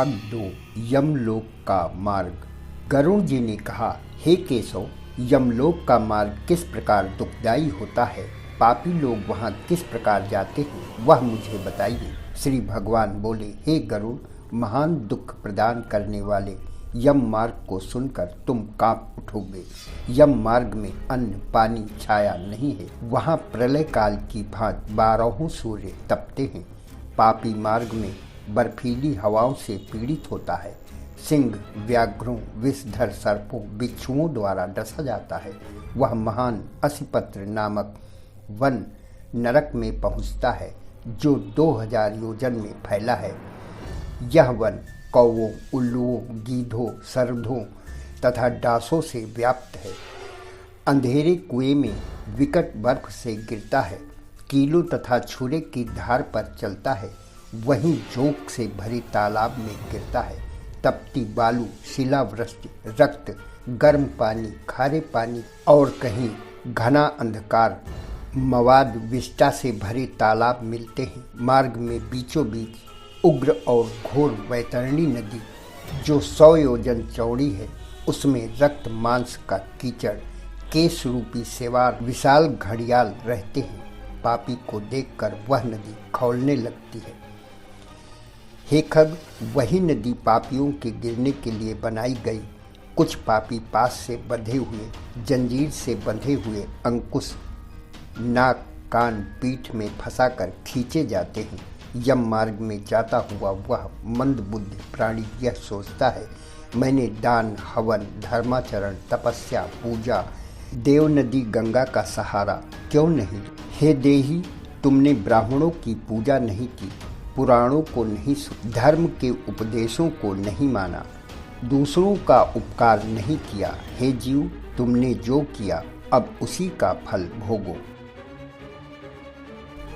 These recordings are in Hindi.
भाग 2 यमलोक का मार्ग। गरुण जी ने कहा, हे केशव, यमलोक का मार्ग किस प्रकार दुखदायी होता है? पापी लोग वहाँ किस प्रकार जाते हैं, वह मुझे बताइए। श्री भगवान बोले, हे गरुड़, महान दुख प्रदान करने वाले यम मार्ग को सुनकर तुम कांप उठोगे। यम मार्ग में अन्न पानी छाया नहीं है। वहाँ प्रलय काल की भांति 12 सूर्य तपते हैं। पापी मार्ग में बर्फीली हवाओं से पीड़ित होता है। सिंह, व्याघ्रों, विषधर सर्पों, बिच्छुओं द्वारा डसा जाता है। वह महान असिपत्र नामक वन नरक में पहुंचता है, जो 2000 योजन में फैला है। यह वन कौवों, उल्लुओं, गीधों, सरधों तथा डांसों से व्याप्त है। अंधेरे कुएं में विकट बर्फ से गिरता है, कीलों तथा छुरे की धार पर चलता है। वहीं जोंक से भरे तालाब में गिरता है। तपती बालू, शिलावृष्टि, रक्त, गर्म पानी, खारे पानी और कहीं घना अंधकार मवाद विष्टा से भरे तालाब मिलते हैं। मार्ग में बीचों बीच उग्र और घोर वैतरणी नदी, जो 100 योजन चौड़ी है, उसमें रक्त मांस का कीचड़, केश रूपी सेवार, विशाल घड़ियाल रहते हैं। पापी को देखकर वह नदी खौलने लगती है। हे खग, वही नदी पापियों के गिरने के लिए बनाई गई। कुछ पापी पास से बंधे हुए, जंजीर से बंधे हुए अंकुश नाक, कान, पीठ में फंसाकर खींचे जाते हैं। यम मार्ग में जाता हुआ वह मंद बुद्धि प्राणी यह सोचता है, मैंने दान, हवन, धर्माचरण, तपस्या, पूजा, देव नदी गंगा का सहारा क्यों नहीं? हे देही, तुमने ब्राह्मणों की पूजा नहीं की, पुराणों को नहीं सुना, धर्म के उपदेशों को नहीं माना, दूसरों का उपकार नहीं किया। हे जीव, तुमने जो किया अब उसी का फल भोगो।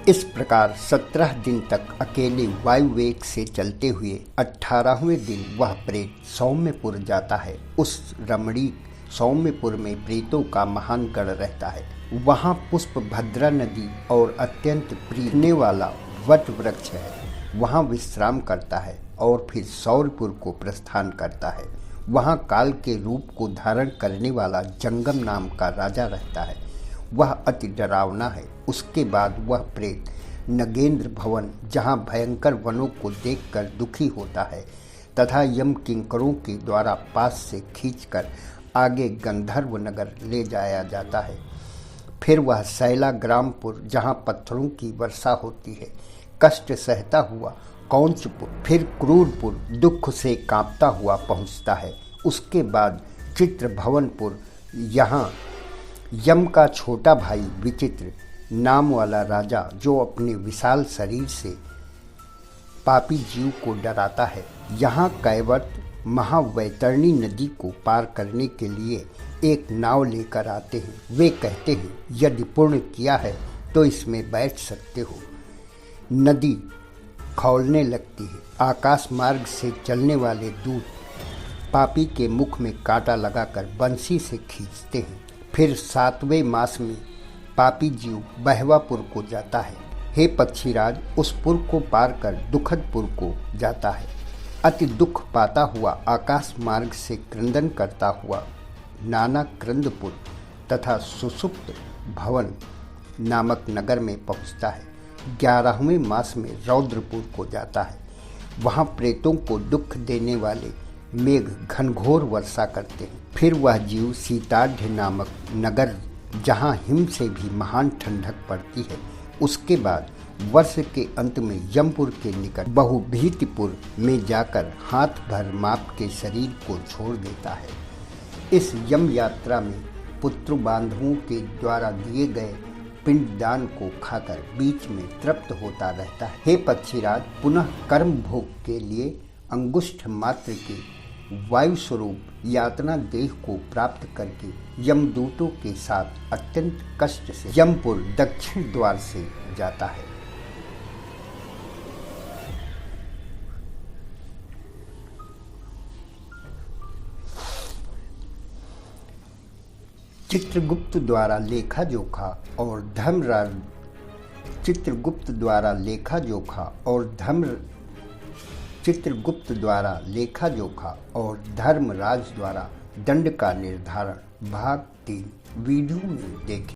इस प्रकार 17 दिन तक अकेले वायु वेग से चलते हुए 18वें दिन वह प्रेत सौम्यपुर जाता है। उस रमणीक सौम्यपुर में प्रेतों का महान गण रहता है। वहाँ पुष्प भद्रा नदी और अत्यंत प्रीतने वाला वट वृक्ष है। वहाँ विश्राम करता है और फिर सौरपुर को प्रस्थान करता है। वहाँ काल के रूप को धारण करने वाला जंगम नाम का राजा रहता है। वह अति डरावना है। उसके बाद वह प्रेत नगेंद्र भवन, जहाँ भयंकर वनों को देखकर दुखी होता है तथा यम किंकरों के द्वारा पास से खींचकर आगे गंधर्व नगर ले जाया जाता है। फिर वह शैलाग्रामपुर, जहाँ पत्थरों की वर्षा होती है, कष्ट सहता हुआ कौंचपुर, फिर क्रूरपुर, दुख से कांपता हुआ पहुँचता है। उसके बाद चित्रभवनपुर, यहाँ यम का छोटा भाई विचित्र नाम वाला राजा, जो अपने विशाल शरीर से पापी जीव को डराता है, यहाँ कैवर्त महावैतरणी नदी को पार करने के लिए एक नाव लेकर आते हैं। वे कहते हैं, यदि पुण्य किया है तो इसमें बैठ सकते हो। नदी खौलने लगती है। आकाश मार्ग से चलने वाले दूत पापी के मुख में कांटा लगाकर बंसी से खींचते हैं। फिर 7वें मास में पापी जीव बहवापुर को जाता है। हे पक्षीराज, उस पुर को पार कर दुखदपुर को जाता है। अति दुख पाता हुआ आकाश मार्ग से क्रंदन करता हुआ नाना क्रंदपुर तथा सुसुप्त भवन नामक नगर में पहुंचता है। 11वें मास में रौद्रपुर को जाता है। वहाँ प्रेतों को दुख देने वाले मेघ घनघोर वर्षा करते हैं। फिर वह जीव सीताढ़ नामक नगर, जहाँ हिम से भी महान ठंडक पड़ती है, उसके बाद वर्ष के अंत में यमपुर के निकट बहुभीतिपुर में जाकर हाथ भर माप के शरीर को छोड़ देता है। इस यम यात्रा में पुत्र बांधवों के द्वारा दिए गए पिंडदान को खाकर बीच में तृप्त होता रहता है। हे पक्षीराज, पुनः कर्म भोग के लिए अंगुष्ठ मात्र के वायु स्वरूप यातना देह को प्राप्त करके यमदूतों के साथ अत्यंत कष्ट से यमपुर दक्षिण द्वार से जाता है। चित्रगुप्त द्वारा लेखा जोखा और चित्रगुप्त द्वारा लेखा जोखा और धर्मराज द्वारा दंड का निर्धारण भाग 3 वीडियो में देखें।